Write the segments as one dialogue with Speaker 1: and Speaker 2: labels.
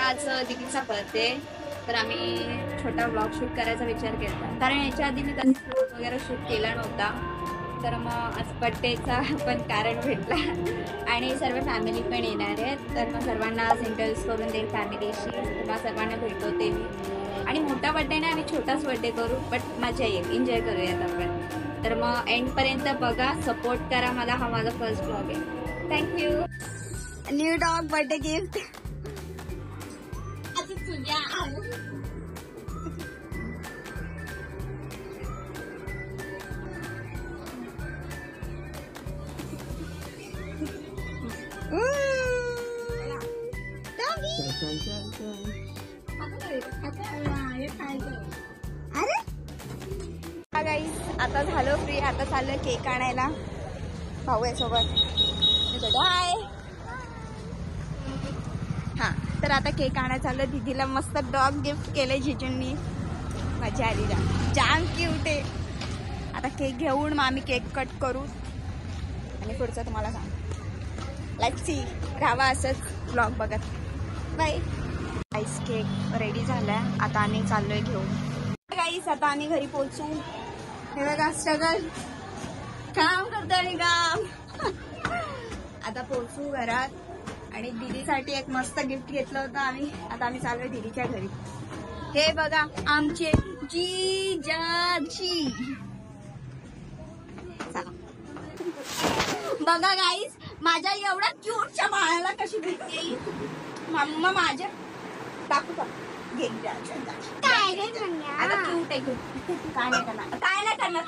Speaker 1: आज दीदीचा बर्थडे, तर आम्ही छोटा ब्लॉग शूट करायचा विचार केला, कारण याच्या आधी मी कधी ब्लॉग वगैरे शूट केला नव्हता. तर मग आज बर्थडेचा पण कारण भेटला आणि सर्व फॅमिली पण येणार आहेत. तर मग सर्वांना आज इंटरव्ह्यूज करून देईल फॅमिलीशी, तुम्हाला सर्वांना भेटवते मी. आणि मोठा बर्थडे नाही, आम्ही छोटाच बर्थडे करू, बट मजा येईल, एन्जॉय करूयात आपण. तर मग एंडपर्यंत बघा, सपोर्ट करा मला. हा माझा फर्स्ट ब्लॉग आहे. Thank you. New dog birthday gift. अरे गाईस, आता झालो फ्री. आता चाललोय केक आणायला. भाऊ आहे सोबत. हाय. हा, तर आता केक आणायला चाललोय. दीदीला मस्त डॉग गिफ्ट केलंय जिजूंनी. मजा आली जाम क्यूट आहे. आता केक घेऊन मग आम्ही केक कट करू आणि पुढचं तुम्हाला सांग. Let's see. राहावा असंच ब्लॉग बघत. बाय. आईस केक रेडी झालाय. आता आम्ही चाललोय घेऊन. गाईस, आता आम्ही घरी पोहोचू. हे बघा स्ट्रगल, काम करतोय काम. आता पोहोचू घरात आणि दीदीसाठी एक मस्त गिफ्ट घेतलं होतं आम्ही. आता आम्ही चाललोय दीदीच्या घरी. हे बघा आमचे जीजाजी. बघा गाईस, माझ्या एवढ्या क्यूटच्या बाळाला कशी भेटली मम्मा. माझ्या दाखवू का? काय नाही करणार. आता क्यूट आहे. काय नाही करणार. काय नाही करणार.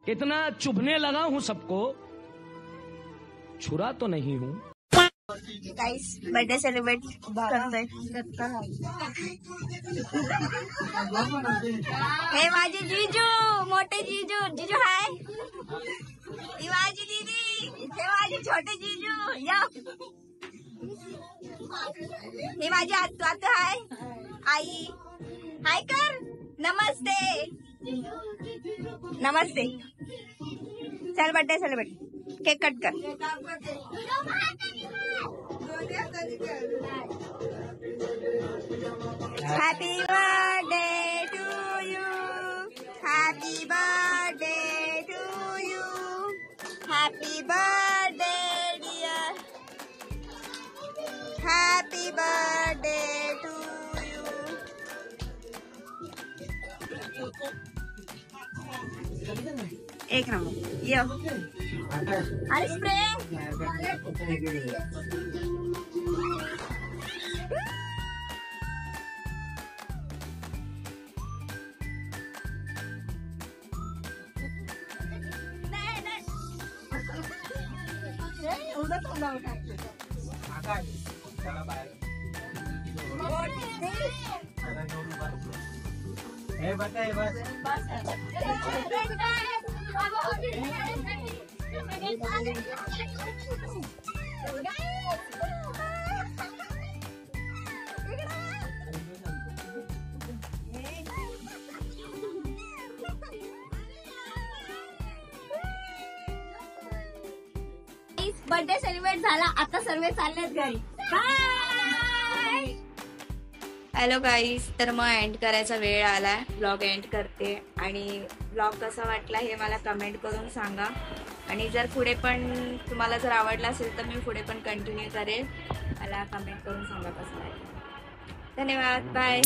Speaker 2: इतना चुभने लगा हूँ सबको, छुरा तो नहीं हूँ.
Speaker 1: गाइस, बर्थडे सेलिब्रेट करतोय. हे माझे जीजू, मोठे जीजू. जीजू हाय. ही माझी दीदी. हे माझे छोटे जीजू. या. हे माझी आतू हाय. आई हाय कर. नमस्ते. नमस्ते. चल बर्थडे सेलिब्रेट. केक कट कर. Happy birthday to you. Happy birthday to you. Happy birthday dear. Happy birthday to you. एक नंबर. ये अरे स्प्रे. बर्थडे सेलिब्रेट झाला. आता सर्व चाललेत घरी. बाय. हॅलो गाईस, तर मग एंड करायचा वेळ आलाय. ब्लॉग एंड करते आणि ब्लॉग कसा वाटला हे मला कमेंट करून सांगा. आणि जर पुढे पण तुम्हाला जर आवडला असेल तर मी पुढे पण कंटिन्यू करेल. मला कमेंट करून सांगा कसं वाटलं. धन्यवाद. बाय.